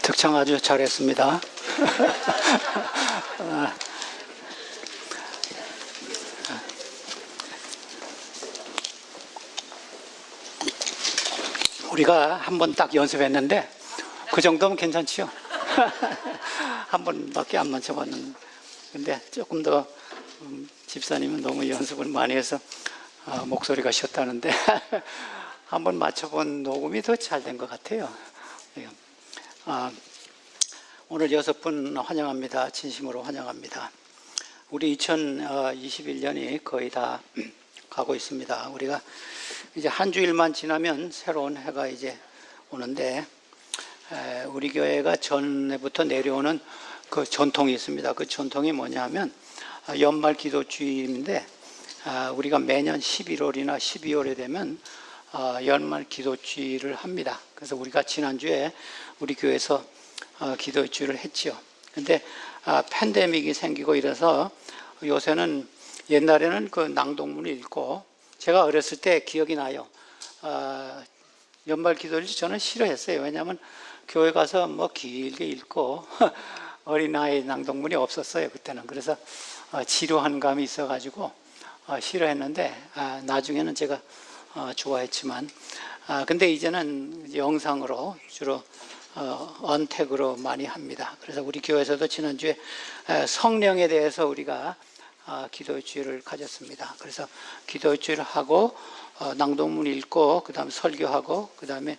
득창 아주 잘했습니다. 우리가 한 번 딱 연습했는데 그 정도면 괜찮지요? 한 번밖에 안 맞춰봤는데, 근데 조금 더 집사님은 너무 연습을 많이 해서 목소리가 쉬었다는데 한 번 맞춰본 녹음이 더 잘 된 것 같아요. 오늘 6분 환영합니다. 진심으로 환영합니다. 우리 2021년이 거의 다 가고 있습니다. 우리가 이제 한 주일만 지나면 새로운 해가 이제 오는데, 우리 교회가 전에부터 내려오는 그 전통이 있습니다. 그 전통이 뭐냐 하면 연말 기도주일인데, 우리가 매년 11월이나 12월에 되면 연말 기도주일을 합니다. 그래서 우리가 지난주에 우리 교회에서 기도주일을 했죠. 근데 팬데믹이 생기고 이래서 요새는, 옛날에는 그 낭독문을 읽고, 제가 어렸을 때 기억이 나요. 연말 기도를 저는 싫어했어요. 왜냐하면 교회 가서 뭐 길게 읽고 어린아이 낭독문이 없었어요, 그때는. 그래서 지루한 감이 있어가지고 싫어했는데, 나중에는 제가 좋아했지만, 근데 이제는 영상으로 주로 언택으로 많이 합니다. 그래서 우리 교회에서도 지난주에 성령에 대해서 우리가 기도주일을 가졌습니다. 그래서 기도주일을 하고 낭독문 읽고, 그 다음 설교하고, 그 다음에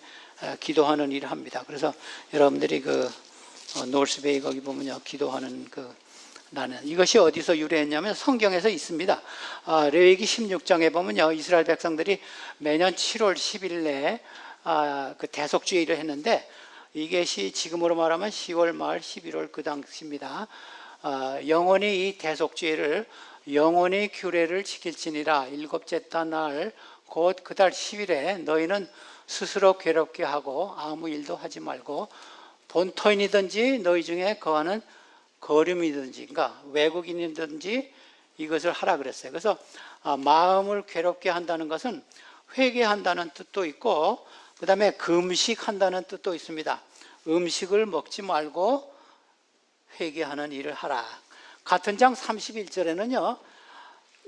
기도하는 일을 합니다. 그래서 여러분들이 그 노스베이 거기 보면요, 기도하는 그 나는, 이것이 어디서 유래했냐면 성경에서 있습니다. 레위기 16장에 보면요, 이스라엘 백성들이 매년 7월 10일에 그 대속주일을 했는데, 이것이 지금으로 말하면 10월 말 11월 그 당시입니다. 영원히 이 대속주일을 영원히 규례를 지킬지니라. 일곱째 날 곧 그 달 10일에 너희는 스스로 괴롭게 하고 아무 일도 하지 말고 본토인이든지 너희 중에 거하는 거류민이든지, 그러니까 외국인이든지 이것을 하라 그랬어요. 그래서 마음을 괴롭게 한다는 것은 회개한다는 뜻도 있고, 그 다음에 금식한다는 뜻도 있습니다. 음식을 먹지 말고 회개하는 일을 하라. 같은 장 31절에는요,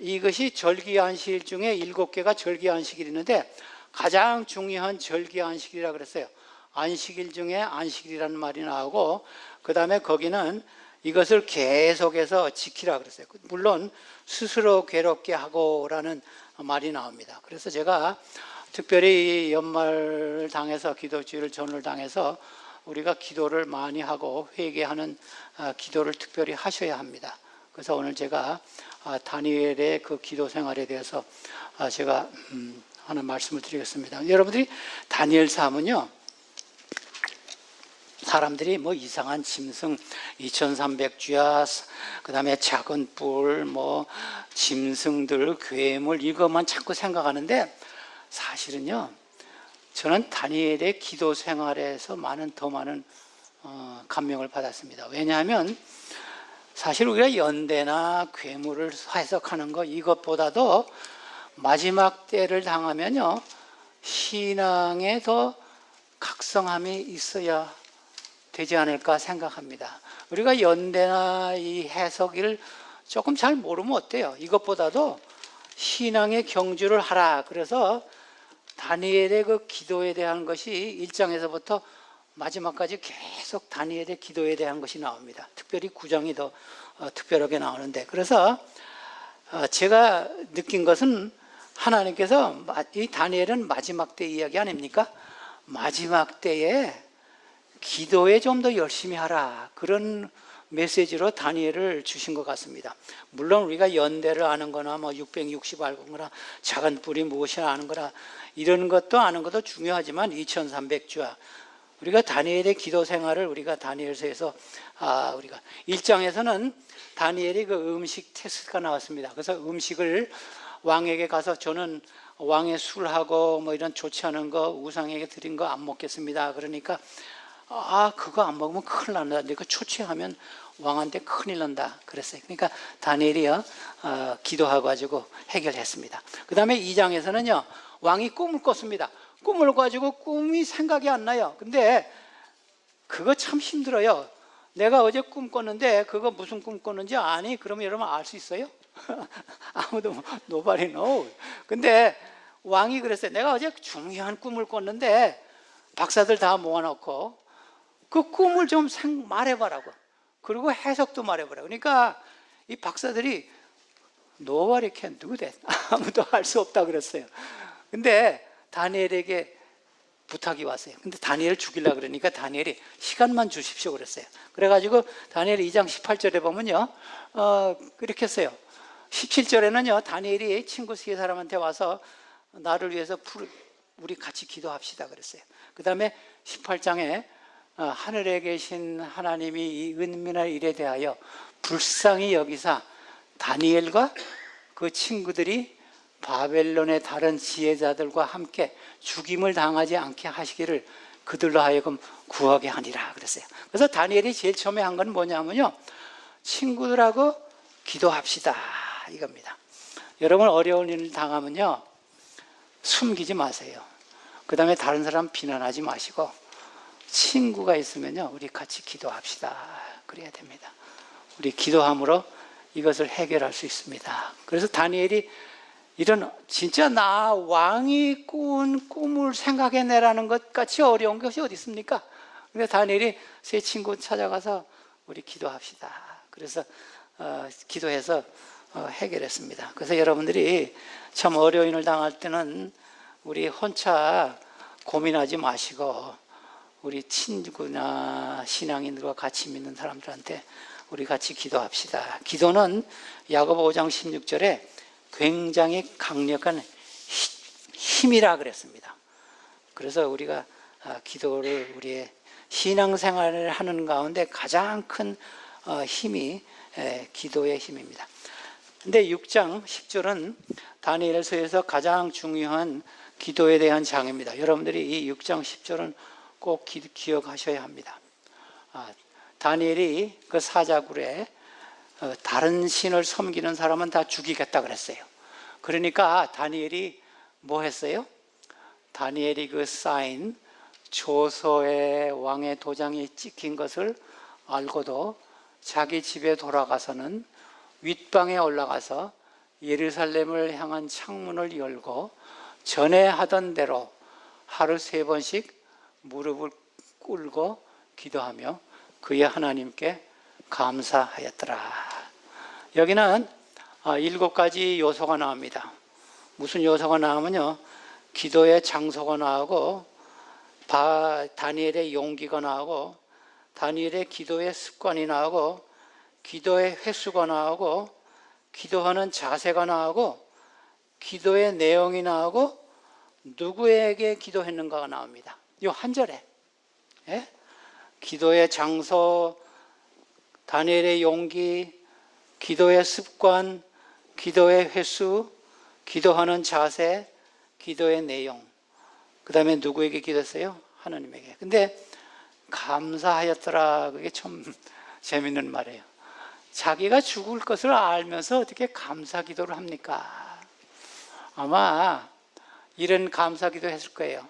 이것이 절기안식일 중에 7개가 절기안식일이 있는데 가장 중요한 절기안식일이라고 그랬어요. 안식일 중에 안식일이라는 말이 나오고, 그 다음에 거기는 이것을 계속해서 지키라 그랬어요. 물론 스스로 괴롭게 하고라는 말이 나옵니다. 그래서 제가 특별히 연말 당해서, 기도주일을 전을 당해서 우리가 기도를 많이 하고 회개하는 기도를 특별히 하셔야 합니다. 그래서 오늘 제가 다니엘의 그 기도 생활에 대해서 제가 하는 말씀을 드리겠습니다. 여러분들이 다니엘 3은요, 사람들이 뭐 이상한 짐승 2300주야, 그 다음에 작은 뿔, 뭐 짐승들, 괴물, 이것만 자꾸 생각하는데, 사실은요, 저는 다니엘의 기도 생활에서 더 많은 감명을 받았습니다. 왜냐하면 사실 우리가 연대나 괴물을 해석하는 것, 이것보다도 마지막 때를 당하면요, 신앙에 더 각성함이 있어야 되지 않을까 생각합니다. 우리가 연대나 이 해석을 조금 잘 모르면 어때요? 이것보다도 신앙의 경주를 하라. 그래서 다니엘의 그 기도에 대한 것이 1장에서부터 마지막까지 계속 다니엘의 기도에 대한 것이 나옵니다. 특별히 9장이 더 특별하게 나오는데, 그래서 제가 느낀 것은, 하나님께서 이 다니엘은 마지막 때 이야기 아닙니까? 마지막 때에 기도에 좀 더 열심히 하라, 그런 메시지로 다니엘을 주신 것 같습니다. 물론 우리가 연대를 아는 거나 뭐 660 알고 거나 작은 뿔이 무엇이나 아는 거나 이런 것도 아는 것도 중요하지만, 2300주야, 우리가 다니엘의 기도 생활을 우리가 다니엘서에서 우리가 1장에서는 다니엘이 그 음식 테스트가 나왔습니다. 그래서 음식을 왕에게 가서, 저는 왕의 술하고 뭐 이런 좋지 않은 거, 우상에게 드린 거 안 먹겠습니다. 그러니까 그거 안 먹으면 큰일 난다. 내가 초췌하면 왕한테 큰일 난다 그랬어요. 그러니까 다니엘이요, 기도해가지고 해결했습니다. 그 다음에 2장에서는요, 왕이 꿈을 꿨습니다. 꿈을 가지고 꿈이 생각이 안 나요. 근데 그 그거 참 힘들어요. 내가 어제 꿈 꿨는데 그거 무슨 꿈 꿨는지 아니? 그러면 여러분 알 수 있어요? 아무도 nobody knows. 근데 왕이 그랬어요. 내가 어제 중요한 꿈을 꿨는데 박사들 다 모아놓고 그 꿈을 좀 말해봐라고. 그리고 해석도 말해보라고. 그러니까 이 박사들이 nobody can do that. 아무도 할 수 없다 그랬어요. 근데 다니엘에게 부탁이 왔어요. 근데 다니엘을 죽이려고 그러니까 다니엘이 시간만 주십시오 그랬어요. 그래가지고 다니엘 2장 18절에 보면요, 그렇게 했어요. 17절에는요, 다니엘이 친구 세 사람한테 와서 나를 위해서 우리 같이 기도합시다 그랬어요. 그 다음에 18장에 하늘에 계신 하나님이 이 은밀한 일에 대하여 불쌍히 여기사 다니엘과 그 친구들이 바벨론의 다른 지혜자들과 함께 죽임을 당하지 않게 하시기를 그들로 하여금 구하게 하니라 그랬어요. 그래서 다니엘이 제일 처음에 한 건 뭐냐면요, 친구들하고 기도합시다 이겁니다. 여러분 어려운 일을 당하면요, 숨기지 마세요. 그 다음에 다른 사람 비난하지 마시고 친구가 있으면요, 우리 같이 기도합시다 그래야 됩니다. 우리 기도함으로 이것을 해결할 수 있습니다. 그래서 다니엘이 이런 진짜 나 왕이 꾼 꿈을 생각해내라는 것 같이 어려운 것이 어디 있습니까? 근데 다니엘이 세 친구 찾아가서 우리 기도합시다. 그래서 기도해서 해결했습니다. 그래서 여러분들이 참 어려운 일을 당할 때는 우리 혼자 고민하지 마시고 우리 친구나 신앙인들과 같이 믿는 사람들한테 우리 같이 기도합시다. 기도는 야고보 5장 16절에 굉장히 강력한 힘이라 그랬습니다. 그래서 우리가 기도를 우리의 신앙생활을 하는 가운데 가장 큰 힘이 기도의 힘입니다. 근데 6장 10절은 다니엘서에서 가장 중요한 기도에 대한 장입니다. 여러분들이 이 6장 10절은 꼭 기억하셔야 합니다. 다니엘이 그 사자굴에 다른 신을 섬기는 사람은 다 죽이겠다 그랬어요. 그러니까 다니엘이 뭐 했어요? 다니엘이 그 사인 조서의 왕의 도장이 찍힌 것을 알고도 자기 집에 돌아가서는 윗방에 올라가서 예루살렘을 향한 창문을 열고 전에 하던 대로 하루 3번씩 무릎을 꿇고 기도하며 그의 하나님께 감사하였더라. 여기는 7가지 요소가 나옵니다. 무슨 요소가 나오면요, 기도의 장소가 나오고 다니엘의 용기가 나오고 다니엘의 기도의 습관이 나오고 기도의 횟수가 나오고 기도하는 자세가 나오고 기도의 내용이 나오고 누구에게 기도했는가가 나옵니다. 이 한 절에 기도의 장소, 다니엘의 용기, 기도의 습관, 기도의 횟수, 기도하는 자세, 기도의 내용. 그 다음에 누구에게 기도했어요? 하나님에게. 근데 감사하였더라. 그게 참 재밌는 말이에요. 자기가 죽을 것을 알면서 어떻게 감사 기도를 합니까? 아마 이런 감사 기도 했을 거예요.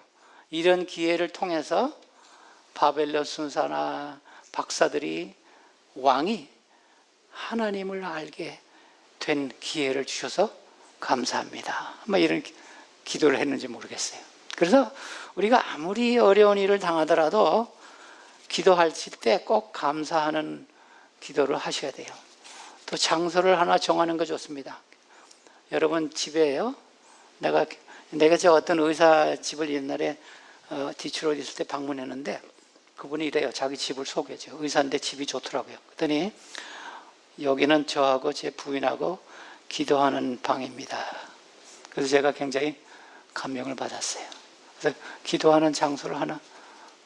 이런 기회를 통해서 바벨론 순사나 박사들이 왕이 하나님을 알게 된 기회를 주셔서 감사합니다. 아마 이런 기도를 했는지 모르겠어요. 그래서 우리가 아무리 어려운 일을 당하더라도 기도할 때 꼭 감사하는 기도를 하셔야 돼요. 또 장소를 하나 정하는 거 좋습니다. 여러분 집에요, 내가 저 어떤 의사 집을 옛날에 디트로이트 있을 때 방문했는데 그분이 이래요. 자기 집을 소개해줘요. 의사인데 집이 좋더라고요. 그랬더니 여기는 저하고 제 부인하고 기도하는 방입니다. 그래서 제가 굉장히 감명을 받았어요. 그래서 기도하는 장소를 하나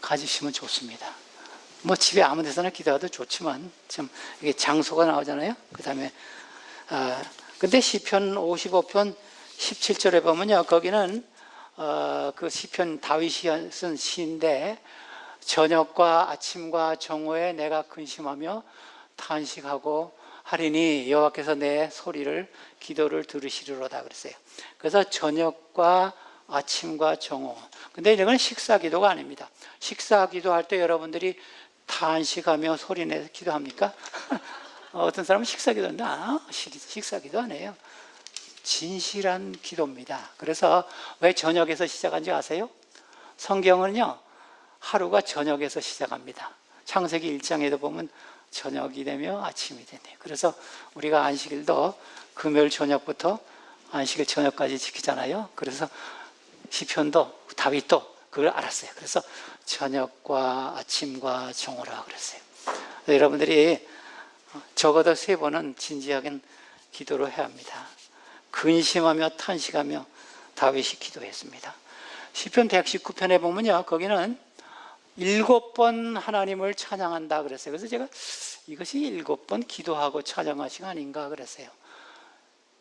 가지시면 좋습니다. 뭐 집에 아무 데서나 기도해도 좋지만 좀 이게 장소가 나오잖아요. 그 다음에 근데 시편 55편 17절에 보면요, 거기는 그 시편 다윗이 쓴 시인데 저녁과 아침과 정오에 내가 근심하며 탄식하고 하리니 여호와께서 내 소리를 기도를 들으시리로다 그랬어요. 그래서 저녁과 아침과 정오. 근데 이건 식사 기도가 아닙니다. 식사 기도할 때 여러분들이 탄식하며 소리내서 기도합니까? 어떤 사람은 식사기도 한다. 식사기도 안 해요. 진실한 기도입니다. 그래서 왜 저녁에서 시작한지 아세요? 성경은요, 하루가 저녁에서 시작합니다. 창세기 1장에도 보면 저녁이 되며 아침이 되네요. 그래서 우리가 안식일도 금요일 저녁부터 안식일 저녁까지 지키잖아요. 그래서 시편도 다윗도 그걸 알았어요. 그래서 저녁과 아침과 정오라 그랬어요. 여러분들이 적어도 3번은 진지하게 기도를 해야 합니다. 근심하며 탄식하며 다윗이 기도했습니다. 시편 119편에 보면요, 거기는 7번 하나님을 찬양한다 그랬어요. 그래서 제가 이것이 7번 기도하고 찬양할 시간인가 그랬어요.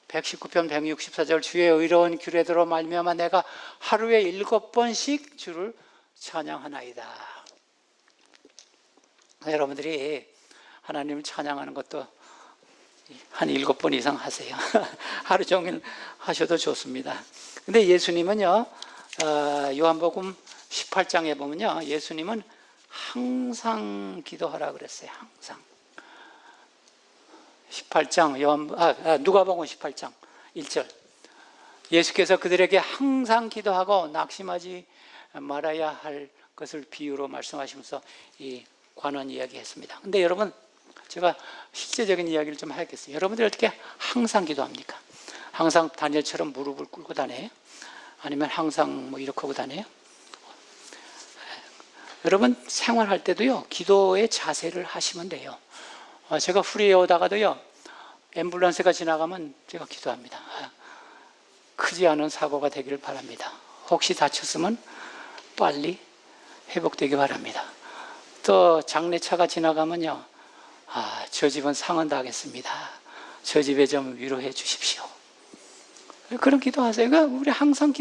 119편 164절 주의 의로운 규례대로 말미암아 내가 하루에 7번씩 주를 찬양하나이다. 여러분들이 하나님을 찬양하는 것도 한 7번 이상 하세요. 하루 종일 하셔도 좋습니다. 근데 예수님은요, 요한복음 18장에 보면요, 예수님은 항상 기도하라 그랬어요. 항상. 18장 누가복음 18장 1절. 예수께서 그들에게 항상 기도하고 낙심하지 말아야 할 것을 비유로 말씀하시면서 이 관원 이야기했습니다. 근데 여러분, 제가 실제적인 이야기를 좀 하겠어요. 여러분들 어떻게 항상 기도합니까? 항상 다니엘처럼 무릎을 꿇고 다녀요? 아니면 항상 뭐 이렇게 하고 다녀요? 여러분 생활할 때도요, 기도의 자세를 하시면 돼요. 제가 후리에 오다가도요, 앰뷸런스가 지나가면 제가 기도합니다. 크지 않은 사고가 되기를 바랍니다. 혹시 다쳤으면 빨리 회복되기 바랍니다. 또 장례차가 지나가면요, 저 집은 상흔 당했습니다. 저 집에 좀 위로해 주십시오. 그런 기도하세요. 그러니까 우리 항상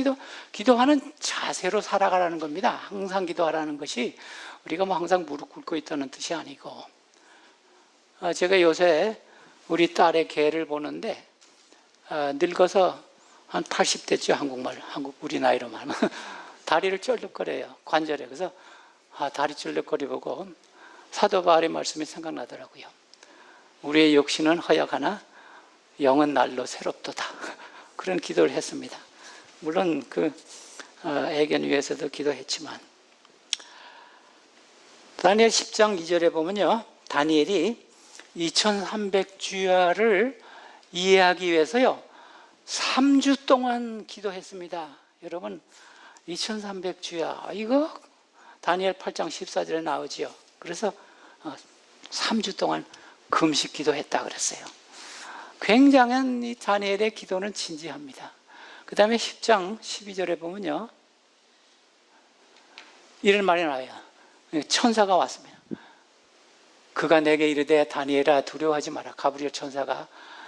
기도하는 자세로 살아가라는 겁니다. 항상 기도하라는 것이 우리가 뭐 항상 무릎 꿇고 있다는 뜻이 아니고, 제가 요새 우리 딸의 개를 보는데, 늙어서 한 80대죠. 우리 나이로 말하면. 다리를 쩔뚝거려요. 관절에. 그래서 다리 쩔뚝거리 보고 사도 바울의 말씀이 생각나더라고요. 우리의 육신은 허약하나 영은 날로 새롭도다. 그런 기도를 했습니다. 물론 애견 위해서도 기도했지만, 다니엘 10장 2절에 보면요, 다니엘이 2300주야를 이해하기 위해서요 3주 동안 기도했습니다. 여러분 2300주야, 이거 다니엘 8장 14절에 나오지요. 그래서 3주 동안 금식 기도했다 그랬어요. 굉장한 이 다니엘의 기도는 진지합니다. 그 다음에 10장 12절에 보면요, 이런 말이 나와요. 천사가 왔습니다. 그가 내게 이르되 다니엘아 두려워하지 마라. 가브리엘 천사가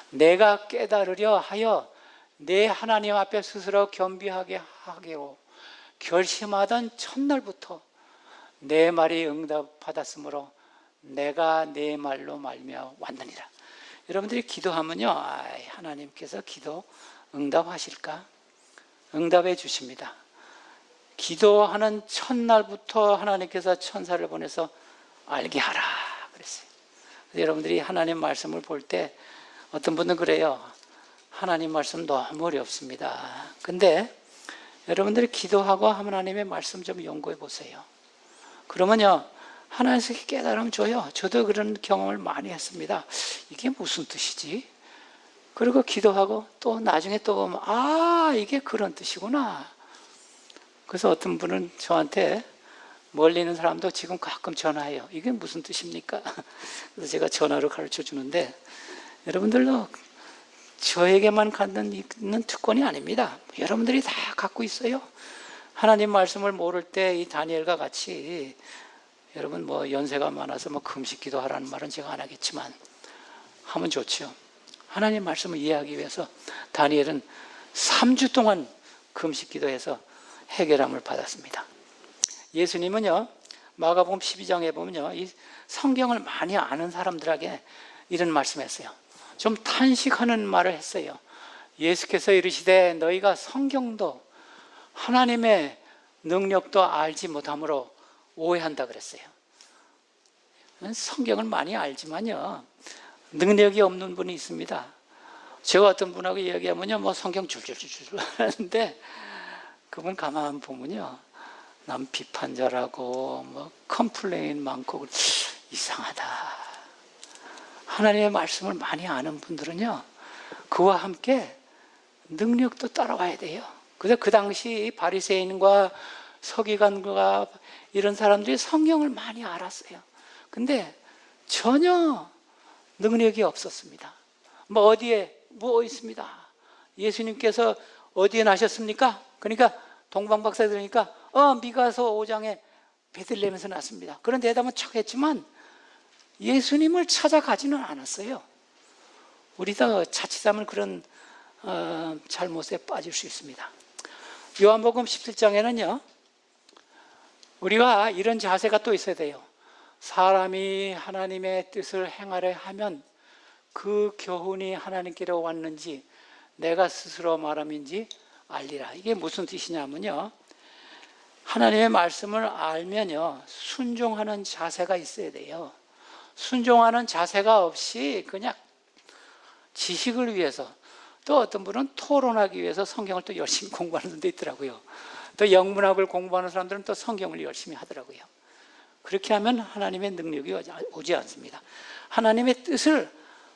내가 깨달으려 하여 내 하나님 앞에 스스로 겸비하게 하기로 결심하던 첫날부터 내 말이 응답받았으므로 내가 내 말로 말미암아 왔느니라. 여러분들이 기도하면요, 하나님께서 기도 응답하실까? 응답해 주십니다. 기도하는 첫날부터 하나님께서 천사를 보내서 알게 하라 그랬어요. 여러분들이 하나님 말씀을 볼 때 어떤 분은 그래요. 하나님 말씀 너무 어렵습니다. 근데 여러분들이 기도하고 하나님의 말씀 좀 연구해 보세요. 그러면요, 하나님께서 깨달음 줘요. 저도 그런 경험을 많이 했습니다. 이게 무슨 뜻이지? 그리고 기도하고 또 나중에 또 보면 이게 그런 뜻이구나. 그래서 어떤 분은 저한테, 멀리 있는 사람도 지금 가끔 전화해요. 이게 무슨 뜻입니까? 그래서 제가 전화로 가르쳐 주는데, 여러분들도 저에게만 갖는 있는 특권이 아닙니다. 여러분들이 다 갖고 있어요. 하나님 말씀을 모를 때 이 다니엘과 같이, 여러분 뭐 연세가 많아서 뭐 금식 기도하라는 말은 제가 안 하겠지만 하면 좋죠. 하나님 말씀을 이해하기 위해서 다니엘은 3주 동안 금식 기도해서 해결함을 받았습니다. 예수님은요, 마가복음 12장에 보면요, 이 성경을 많이 아는 사람들에게 이런 말씀했어요. 좀 탄식하는 말을 했어요. 예수께서 이르시되 너희가 성경도 하나님의 능력도 알지 못함으로 오해한다 그랬어요. 성경을 많이 알지만요, 능력이 없는 분이 있습니다. 제가 어떤 분하고 이야기하면요, 뭐 성경 줄줄줄줄 하는데, 그분 가만 보면요, 남 비판자라고, 뭐 컴플레인 많고, 이상하다. 하나님의 말씀을 많이 아는 분들은요, 그와 함께 능력도 따라와야 돼요. 그래서 그 당시 바리새인과 서기관과 이런 사람들이 성경을 많이 알았어요. 근데 전혀 능력이 없었습니다. 뭐 어디에 뭐 있습니다. 예수님께서 어디에 나셨습니까? 그러니까 동방박사 들으니까 미가서 5장에 베들레헴에서 났습니다. 그런 대답은 척 했지만 예수님을 찾아가지는 않았어요. 우리도 자칫하면 그런 잘못에 빠질 수 있습니다. 요한복음 17장에는요, 우리가 이런 자세가 또 있어야 돼요. 사람이 하나님의 뜻을 행하려 하면 그 교훈이 하나님께로 왔는지 내가 스스로 말함인지 알리라. 이게 무슨 뜻이냐면요, 하나님의 말씀을 알면요, 순종하는 자세가 있어야 돼요. 순종하는 자세가 없이 그냥 지식을 위해서, 또 어떤 분은 토론하기 위해서 성경을 또 열심히 공부하는 분도 있더라고요. 또 영문학을 공부하는 사람들은 또 성경을 열심히 하더라고요. 그렇게 하면 하나님의 능력이 오지 않습니다. 하나님의 뜻을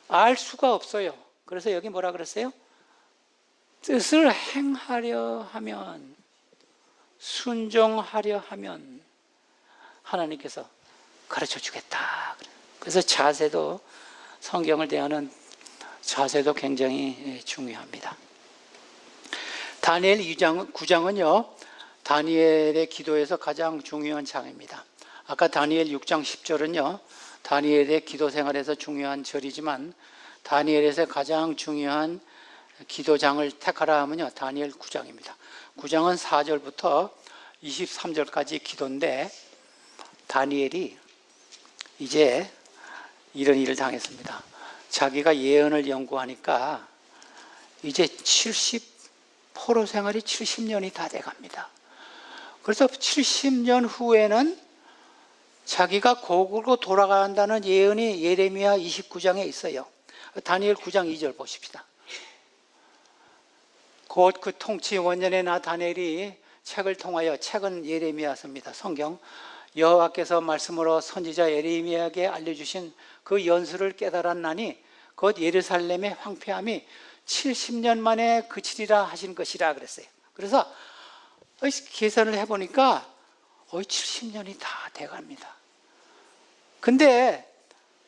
알 수가 없어요. 그래서 여기 뭐라 그랬어요? 뜻을 행하려 하면, 순종하려 하면 하나님께서 가르쳐 주겠다. 그래서 자세도, 성경을 대하는 자세도 굉장히 중요합니다. 다니엘 9장은요, 다니엘의 기도에서 가장 중요한 장입니다. 아까 다니엘 6장 10절은요, 다니엘의 기도 생활에서 중요한 절이지만 다니엘에서 가장 중요한 기도장을 택하라 하면요, 다니엘 9장입니다. 9장은 4절부터 23절까지 기도인데, 다니엘이 이제 이런 일을 당했습니다. 자기가 예언을 연구하니까 이제 포로 생활이 70년이 다 돼갑니다. 그래서 70년 후에는 자기가 고국으로 돌아간다는 예언이 예레미야 29장에 있어요. 다니엘 9장 2절 보십시다. 곧 그 통치 원년에 나 다니엘이 책을 통하여, 책은 예레미야서입니다. 성경, 여호와께서 말씀으로 선지자 예레미야에게 알려주신 그 연수를 깨달았나니 곧 예루살렘의 황폐함이 70년 만에 그치리라 하신 것이라 그랬어요. 그래서 계산을 해보니까 70년이 다 돼갑니다. 근데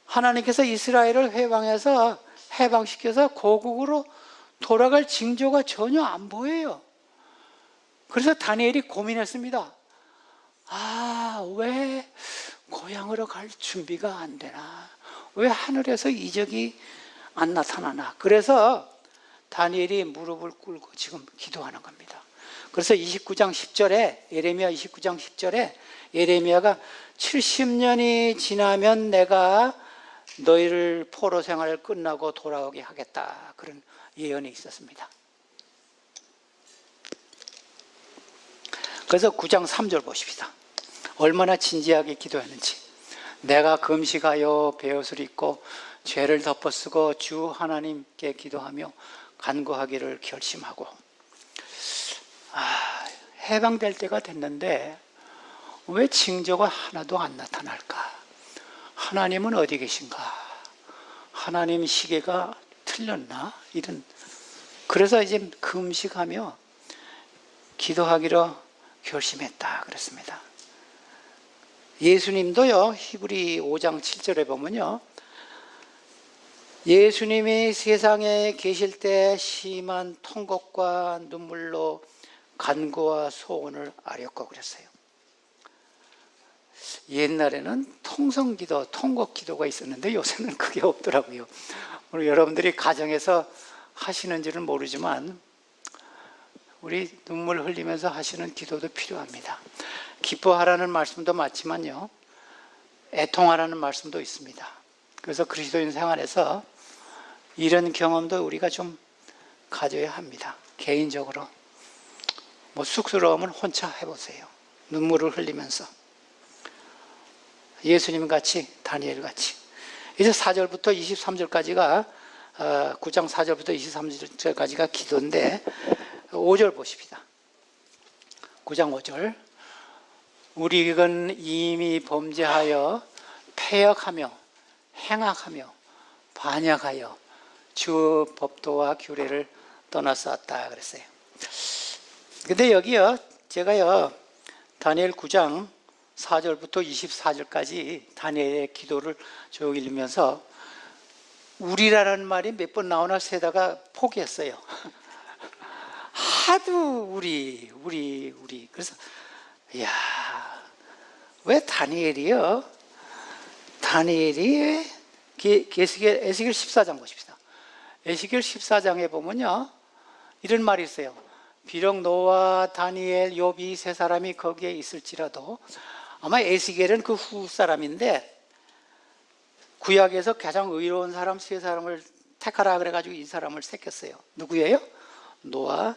하나님께서 이스라엘을 해방시켜서 고국으로 돌아갈 징조가 전혀 안 보여요. 그래서 다니엘이 고민했습니다. 왜 고향으로 갈 준비가 안 되나? 왜 하늘에서 이적이 안 나타나나? 그래서 다니엘이 무릎을 꿇고 지금 기도하는 겁니다. 그래서 29장 10절에, 예레미야 29장 10절에 예레미야가 70년이 지나면 내가 너희를 포로 생활을 끝나고 돌아오게 하겠다, 그런 예언이 있었습니다. 그래서 9장 3절 보십시다. 얼마나 진지하게 기도했는지. 내가 금식하여 베옷을 입고 죄를 덮어쓰고 주 하나님께 기도하며 간구하기를 결심하고, 해방될 때가 됐는데 왜 징조가 하나도 안 나타날까? 하나님은 어디 계신가? 하나님 시계가 틀렸나? 그래서 이제 금식하며 기도하기로 결심했다 그랬습니다. 예수님도요, 히브리 5장 7절에 보면요, 예수님이 세상에 계실 때 심한 통곡과 눈물로 간구와 소원을 아뢰었고 그랬어요. 옛날에는 통성기도, 통곡기도가 있었는데 요새는 그게 없더라고요. 우리 여러분들이 가정에서 하시는지는 모르지만 우리 눈물 흘리면서 하시는 기도도 필요합니다. 기뻐하라는 말씀도 맞지만요, 애통하라는 말씀도 있습니다. 그래서 그리스도인 생활에서 이런 경험도 우리가 좀 가져야 합니다. 개인적으로 쑥스러우면 혼자 해보세요. 눈물을 흘리면서. 예수님 같이, 다니엘 같이. 이제 4절부터 23절까지가 9장 4절부터 23절까지가 기도인데 5절 보십시다. 9장 5절. 우리는 이미 범죄하여 패역하며 행악하며 반역하여 주 법도와 규례를 떠났었다 그랬어요. 근데 여기요, 제가요, 다니엘 9장 4절부터 24절까지 다니엘의 기도를 쭉 읽으면서 우리라는 말이 몇 번 나오나 세다가 포기했어요. 하도 우리. 그래서, 이야, 왜 다니엘이요? 다니엘이 에스겔 14장 보십시다. 에스겔 14장에 보면요, 이런 말이 있어요. 비록 노아, 다니엘, 욥이 세 사람이 거기에 있을지라도, 아마 에스겔은 그 후 사람인데 구약에서 가장 의로운 사람 세 사람을 택하라 그래가지고 이 사람을 택했어요. 누구예요? 노아,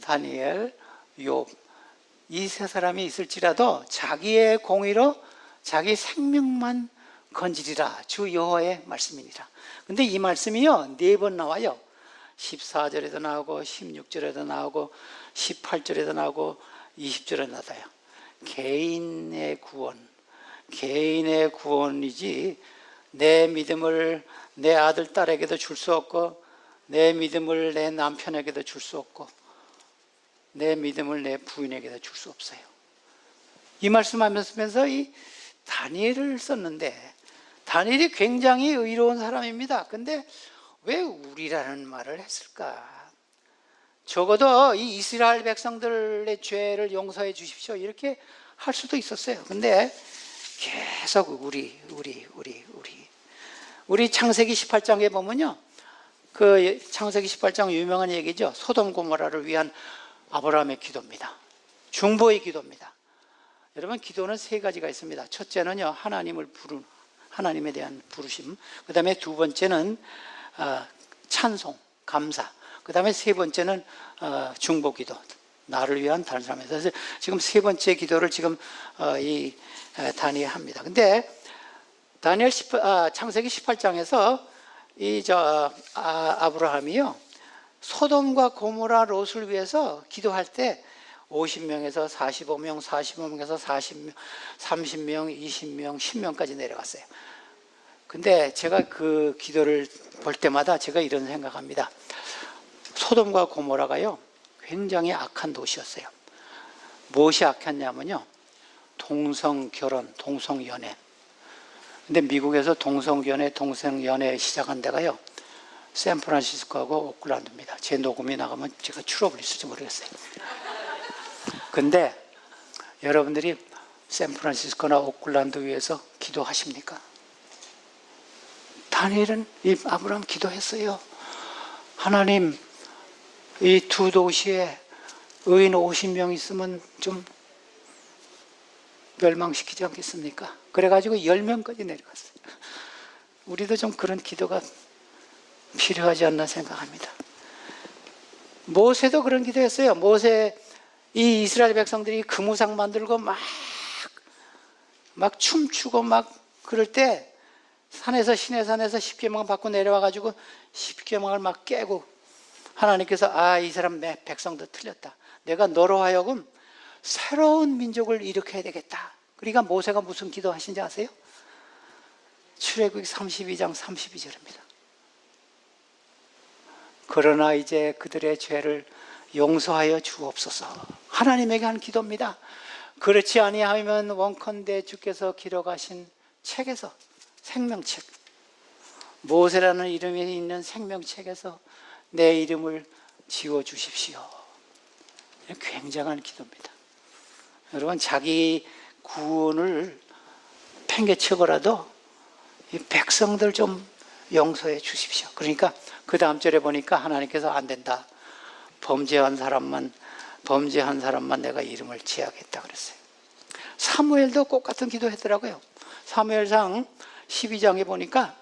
다니엘, 욥. 이 세 사람이 있을지라도 자기의 공의로 자기 생명만 건지리라. 주 여호와의 말씀이니라. 근데 이 말씀이요, 4번 나와요. 14절에도 나오고 16절에도 나오고 18절에도 나오고 20절에 나와요. 개인의 구원이지 내 믿음을 내 아들, 딸에게도 줄 수 없고 내 믿음을 내 남편에게도 줄 수 없고 내 믿음을 내 부인에게도 줄 수 없어요. 이 말씀하면서 이 다니엘을 썼는데 다니엘이 굉장히 의로운 사람입니다. 근데 왜 우리라는 말을 했을까? 적어도 이 이스라엘 백성들의 죄를 용서해 주십시오 이렇게 할 수도 있었어요. 근데 계속 우리 창세기 18장에 보면요, 그 창세기 18장 유명한 얘기죠. 소돔 고모라를 위한 아브라함의 기도입니다. 중보의 기도입니다. 여러분, 기도는 3가지가 있습니다. 첫째는요, 하나님에 대한 부르심. 그 다음에 2번째는 찬송, 감사. 그 다음에 3번째는 중보 기도. 나를 위한 다른 사람에서. 그래서 지금 3번째 기도를 지금 이 다니엘 합니다. 근데 다니엘 창세기 18장에서 아브라함이요, 소돔과 고모라 롯을 위해서 기도할 때 50명에서 45명, 45명에서 40명, 30명, 20명, 10명까지 내려갔어요. 근데 제가 그 기도를 볼 때마다 제가 이런 생각합니다. 소돔과 고모라가요, 굉장히 악한 도시였어요. 무엇이 악했냐면요, 동성결혼, 동성연애. 근데 미국에서 동성연애 시작한 데가요, 샌프란시스코하고 오클랜드입니다. 제 녹음이 나가면 제가 출업을 있을지 모르겠어요. 근데 여러분들이 샌프란시스코나 오클랜드 위해서 기도하십니까? 다니엘은 이 아브라함 기도했어요. 하나님, 이 2 도시에 의인 50명 있으면 좀 멸망시키지 않겠습니까? 그래가지고 10명까지 내려갔어요. 우리도 좀 그런 기도가 필요하지 않나 생각합니다. 모세도 그런 기도했어요. 이 이스라엘 백성들이 금우상 만들고 막 춤추고 막 그럴 때 시내산에서 10계명 받고 내려와가지고 10계명을 막 깨고 하나님께서 이 사람 내 백성도 틀렸다. 내가 너로 하여금 새로운 민족을 일으켜야 되겠다. 그러니까 모세가 무슨 기도하신지 아세요? 출애굽기 32장 32절입니다. 그러나 이제 그들의 죄를 용서하여 주옵소서. 하나님에게 한 기도입니다. 그렇지 아니하면 원컨대 주께서 기록하신 책에서, 생명책, 모세라는 이름이 있는 생명책에서 내 이름을 지워주십시오. 굉장한 기도입니다. 여러분, 자기 구원을 팽개치고라도 이 백성들 좀 용서해 주십시오. 그러니까 그 다음 절에 보니까 하나님께서 안 된다. 범죄한 사람만 내가 이름을 지하겠다 그랬어요. 사무엘도 똑같은 기도 했더라고요. 사무엘상 12장에 보니까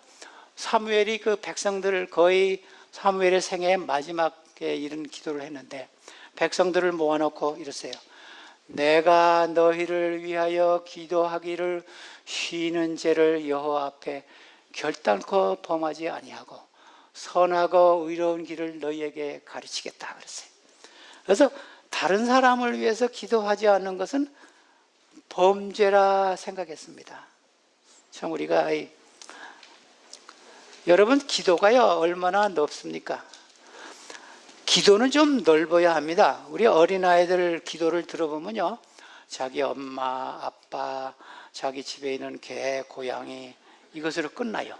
사무엘이 그 백성들을 거의 사무엘의 생애 마지막에 이런 기도를 했는데 백성들을 모아놓고 이랬어요. 내가 너희를 위하여 기도하기를 쉬는 죄를 여호와 앞에 결단코 범하지 아니하고 선하고 의로운 길을 너희에게 가르치겠다 그랬어요. 그래서 다른 사람을 위해서 기도하지 않는 것은 범죄라 생각했습니다. 참 우리가 여러분 기도가요 얼마나 넓습니까? 기도는 좀 넓어야 합니다. 우리 어린아이들 기도를 들어보면요, 자기 엄마, 아빠, 자기 집에 있는 개, 고양이 이것으로 끝나요.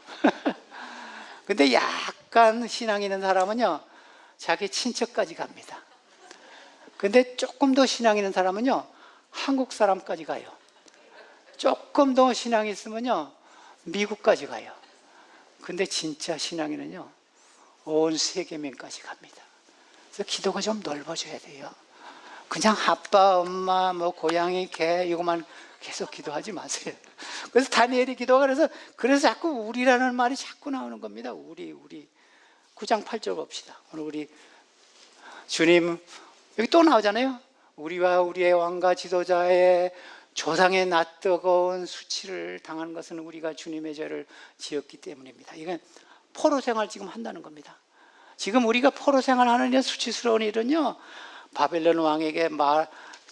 근데 약간 신앙 있는 사람은요, 자기 친척까지 갑니다. 근데 조금 더 신앙 있는 사람은요, 한국 사람까지 가요. 조금 더 신앙이 있으면요, 미국까지 가요. 근데 진짜 신앙인은요, 온 세계면까지 갑니다. 그래서 기도가 좀 넓어져야 돼요. 그냥 아빠, 엄마, 뭐 고양이, 개 이것만 계속 기도하지 마세요. 그래서 다니엘이 기도가 그래서 자꾸 우리라는 말이 자꾸 나오는 겁니다. 우리 9장 8절 봅시다. 오늘 우리 주님 여기 또 나오잖아요. 우리와 우리의 왕과 지도자의 조상의 낯뜨거운 수치를 당한 것은 우리가 주님의 죄를 지었기 때문입니다. 이건 포로 생활 지금 한다는 겁니다. 지금 우리가 포로 생활하는 이 수치스러운 일은요, 바벨론 왕에게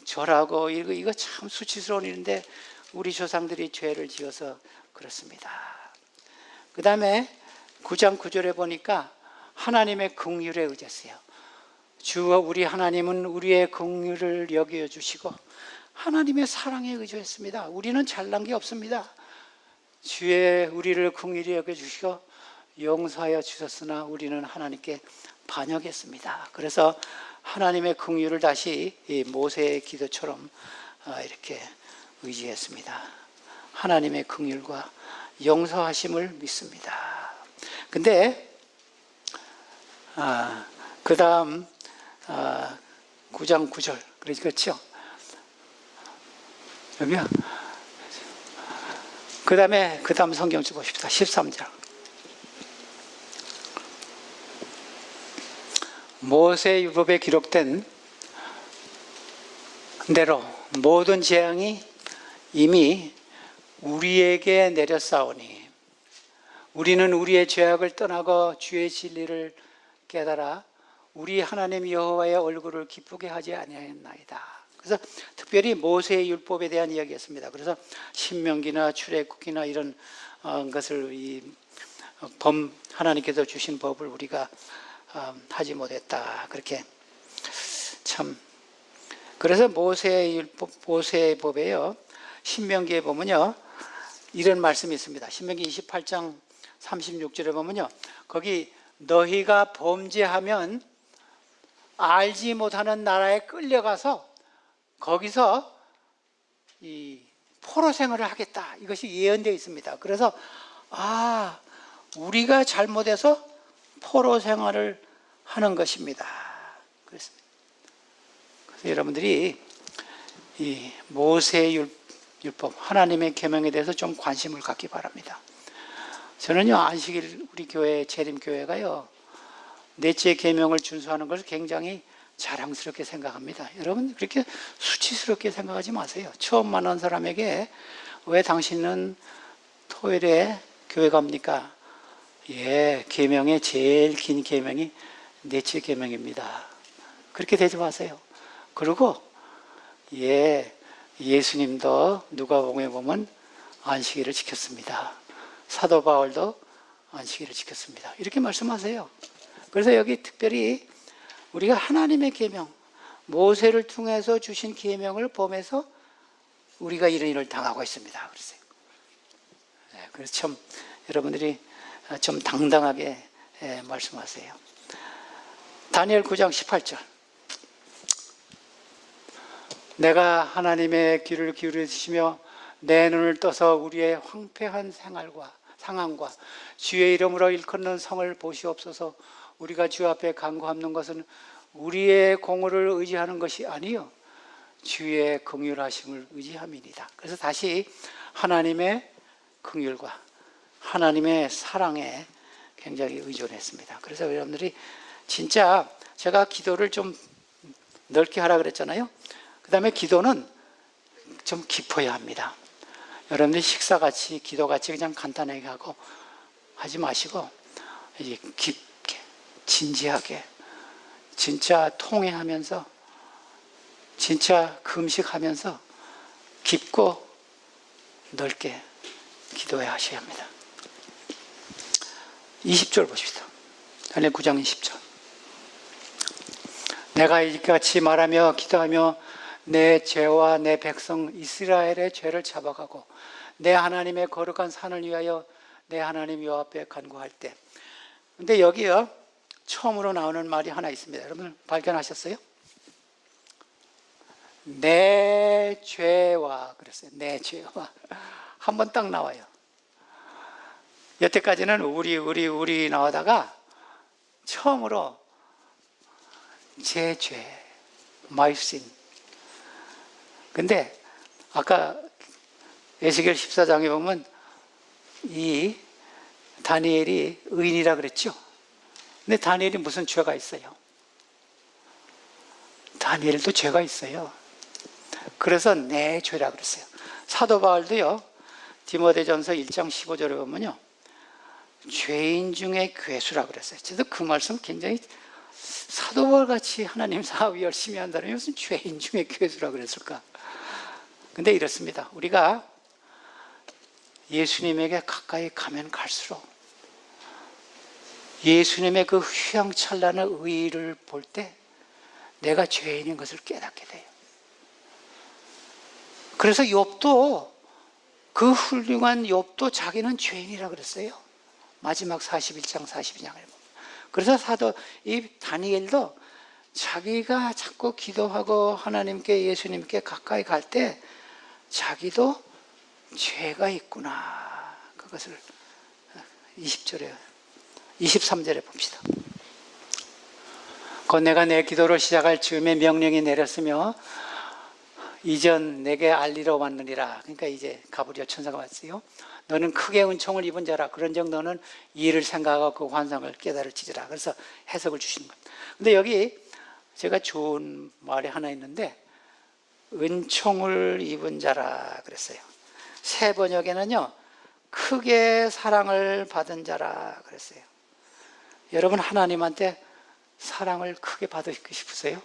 절하고 이거 참 수치스러운 일인데 우리 조상들이 죄를 지어서 그렇습니다. 그 다음에 9장 9절에 보니까 하나님의 긍휼에 의지했어요. 주와 우리 하나님은 우리의 긍휼을 여겨주시고 하나님의 사랑에 의지했습니다. 우리는 잘난 게 없습니다. 주의 우리를 긍휼히 여겨주시고 용서하여 주셨으나 우리는 하나님께 반역했습니다. 그래서 하나님의 긍휼을 다시 모세의 기도처럼 이렇게 의지했습니다. 하나님의 긍휼과 용서하심을 믿습니다. 근데 그 다음 9장 9절 그렇죠? 여기요. 그 다음 성경 좀 보십시다. 13절. 모세율법에 기록된 대로 모든 재앙이 이미 우리에게 내렸사오니 우리는 우리의 죄악을 떠나고 주의 진리를 깨달아 우리 하나님 여호와의 얼굴을 기쁘게 하지 아니하였나이다. 그래서 특별히 모세의 율법에 대한 이야기였습니다. 그래서 신명기나 출애굽기나 이런 것을 하나님께서 주신 법을 우리가 하지 못했다. 그렇게 참. 그래서 모세의 법에요. 신명기에 보면요, 이런 말씀이 있습니다. 신명기 28장 36절에 보면요, 거기 너희가 범죄하면 알지 못하는 나라에 끌려가서 거기서 이 포로 생활을 하겠다. 이것이 예언되어 있습니다. 그래서 우리가 잘못해서 포로 생활을 하는 것입니다. 그래서 여러분들이 이 모세의 율법, 하나님의 계명에 대해서 좀 관심을 갖기 바랍니다. 저는요, 안식일 우리 교회 재림교회가요, 넷째 계명을 준수하는 것을 굉장히 자랑스럽게 생각합니다. 여러분 그렇게 수치스럽게 생각하지 마세요. 처음 만난 사람에게 왜 당신은 토요일에 교회 갑니까? 계명의 제일 긴 계명이 넷째 계명입니다. 그렇게 되지 마세요. 그리고 예수님도 누가복음에 보면 안식일을 지켰습니다. 사도 바울도 안식일을 지켰습니다. 이렇게 말씀하세요. 그래서 여기 특별히 우리가 하나님의 계명, 모세를 통해서 주신 계명을 범해서 우리가 이런 일을 당하고 있습니다. 그래서 참 여러분들이 좀 당당하게 말씀하세요. 다니엘 9장 18절. 내가 하나님의 귀를 기울여 주시며 내 눈을 떠서 우리의 황폐한 상황과 주의 이름으로 일컫는 성을 보시옵소서. 우리가 주 앞에 간구하는 것은 우리의 공의를 의지하는 것이 아니요 주의 긍휼하심을 의지함이니이다. 그래서 다시 하나님의 긍휼과 하나님의 사랑에 굉장히 의존했습니다. 그래서 여러분들이 진짜 제가 기도를 좀 넓게 하라 그랬잖아요. 그 다음에 기도는 좀 깊어야 합니다. 여러분들 식사같이 기도같이 그냥 간단하게 하고 하지 마시고 이제 깊게 진지하게 진짜 통회하면서 진짜 금식하면서 깊고 넓게 기도해야 하셔야 합니다. 20절 보십시다. 다니엘 9장 20절. 내가 이같이 말하며 기도하며 내 죄와 내 백성 이스라엘의 죄를 잡아가고 내 하나님의 거룩한 산을 위하여 내 하나님 여호와 앞에 간구할 때. 근데 여기요 처음으로 나오는 말이 하나 있습니다. 여러분 발견하셨어요? 내 죄와 그랬어요. 내 죄와 한 번 딱 나와요. 여태까지는 우리 나오다가 처음으로 제 죄, my sin. 근데 아까 에스겔 14장에 보면 이 다니엘이 의인이라 그랬죠. 근데 다니엘이 무슨 죄가 있어요? 다니엘도 죄가 있어요. 그래서 내 죄라 그랬어요. 사도 바울도요 디모데전서 1장 15절에 보면요 죄인 중에 괴수라 그랬어요. 저도 그 말씀 굉장히 사도 바울같이 하나님 사업 열심히 한다는 무슨 죄인 중에 괴수라 그랬을까? 근데 이렇습니다. 우리가 예수님에게 가까이 가면 갈수록 예수님의 그 휘황찬란한 의의를 볼 때 내가 죄인인 것을 깨닫게 돼요. 그래서 욥도 그 훌륭한 욥도 자기는 죄인이라 그랬어요. 마지막 41장 42장을 보면. 그래서 이 다니엘도 자기가 자꾸 기도하고 하나님께 예수님께 가까이 갈 때 자기도 죄가 있구나. 그것을 20절에 23절에 봅시다. 곧 내가 내 기도를 시작할 즈음에 명령이 내렸으며 이전 내게 알리러 왔느니라. 그러니까 이제 가브리엘 천사가 왔어요. 너는 크게 은총을 입은 자라. 그런즉 너는 이를 생각하고 그 환상을 깨달을지라. 그래서 해석을 주시는 겁니다. 근데 여기 제가 좋은 말이 하나 있는데 은총을 입은 자라 그랬어요. 새 번역에는요 크게 사랑을 받은 자라 그랬어요. 여러분 하나님한테 사랑을 크게 받으시고 싶으세요?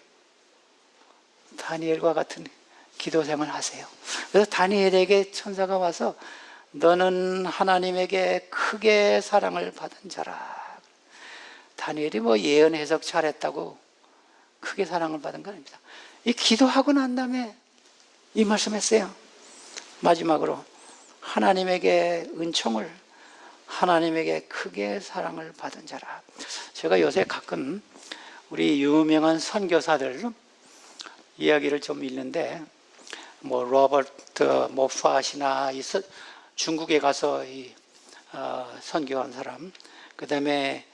다니엘과 같은 기도 생활 하세요. 그래서 다니엘에게 천사가 와서 너는 하나님에게 크게 사랑을 받은 자라. 다니엘이 뭐 예언 해석 잘했다고 크게 사랑을 받은 건 아닙니다. 이 기도하고 난 다음에 이 말씀했어요. 마지막으로 하나님에게 은총을 하나님에게 크게 사랑을 받은 자라. 제가 요새 가끔 우리 유명한 선교사들 이야기를 좀 읽는데 뭐 로버트 모파시나 중국에 가서 선교한 사람, 그 다음에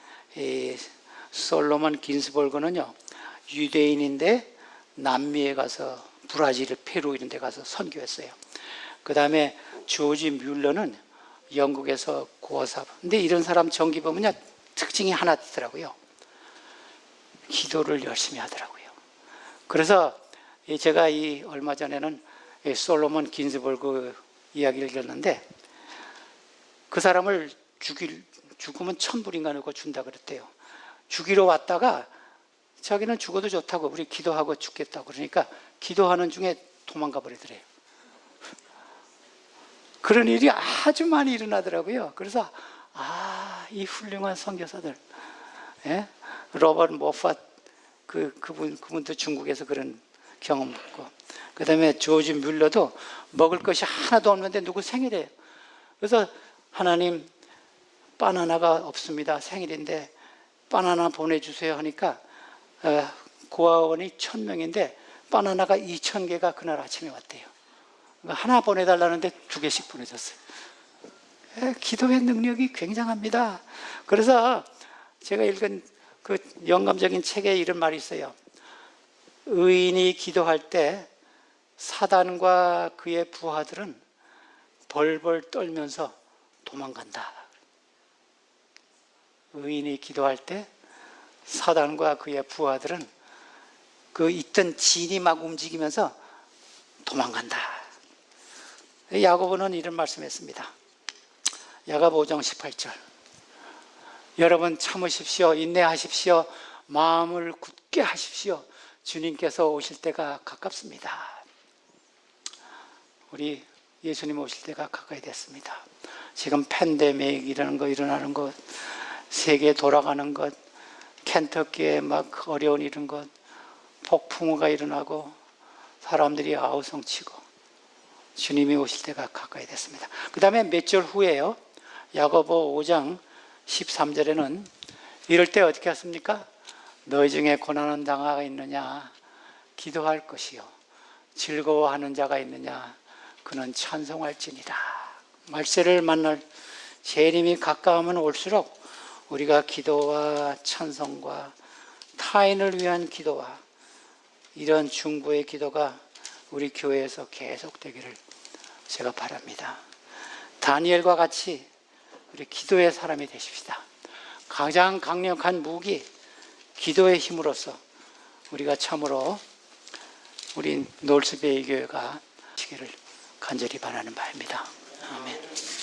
솔로몬 긴스버그는요 유대인인데 남미에 가서 브라질, 페루 이런 데 가서 선교했어요. 그 다음에 조지 뮬러는 영국에서 고사. 근데 이런 사람 전기 보면요 특징이 하나 있더라고요. 기도를 열심히 하더라고요. 그래서 제가 얼마 전에는 솔로몬 긴스버그 이야기를 읽었는데 그 사람을 죽으면 1000불인가 넣고 준다 그랬대요. 죽이러 왔다가 자기는 죽어도 좋다고 우리 기도하고 죽겠다고 그러니까 기도하는 중에 도망가 버리더래요. 그런 일이 아주 많이 일어나더라고요. 그래서 이 훌륭한 선교사들, 예? 로버트 모팟 그분도 중국에서 그런 경험 받고, 그 다음에 조지 뮬러도 먹을 것이 하나도 없는데 누구 생일이에요. 그래서 하나님 바나나가 없습니다. 생일인데 바나나 보내주세요 하니까 고아원이 1000명인데 바나나가 2000개가 그날 아침에 왔대요. 하나 보내달라는데 2개씩 보내줬어요. 기도의 능력이 굉장합니다. 그래서 제가 읽은 그 영감적인 책에 이런 말이 있어요. 의인이 기도할 때 사단과 그의 부하들은 벌벌 떨면서 도망간다. 의인이 기도할 때 사단과 그의 부하들은 그 있던 진이 막 움직이면서 도망간다. 야고보는 이런 말씀했습니다. 야고보 5장 18절. 여러분 참으십시오. 인내하십시오. 마음을 굳게 하십시오. 주님께서 오실 때가 가깝습니다. 우리 예수님 오실 때가 가까이 됐습니다. 지금 팬데믹이라는 거 일어나는 것, 세계 돌아가는 것, 켄터키에 막 어려운 이런 것, 폭풍우가 일어나고 사람들이 아우성치고 주님이 오실 때가 가까이 됐습니다. 그 다음에 몇 절 후에요. 야고보 5장 13절에는 이럴 때 어떻게 하십니까? 너희 중에 고난한 당하가 있느냐? 기도할 것이요. 즐거워하는 자가 있느냐? 그는 찬송할지니라. 말세를 만날 재림이 가까우면 올수록 우리가 기도와 찬송과 타인을 위한 기도와 이런 중보의 기도가 우리 교회에서 계속되기를 제가 바랍니다. 다니엘과 같이 우리 기도의 사람이 되십시다. 가장 강력한 무기, 기도의 힘으로써 우리가 참으로 우리 놀스베이 교회가 시기를 간절히 바라는 바입니다. 아멘.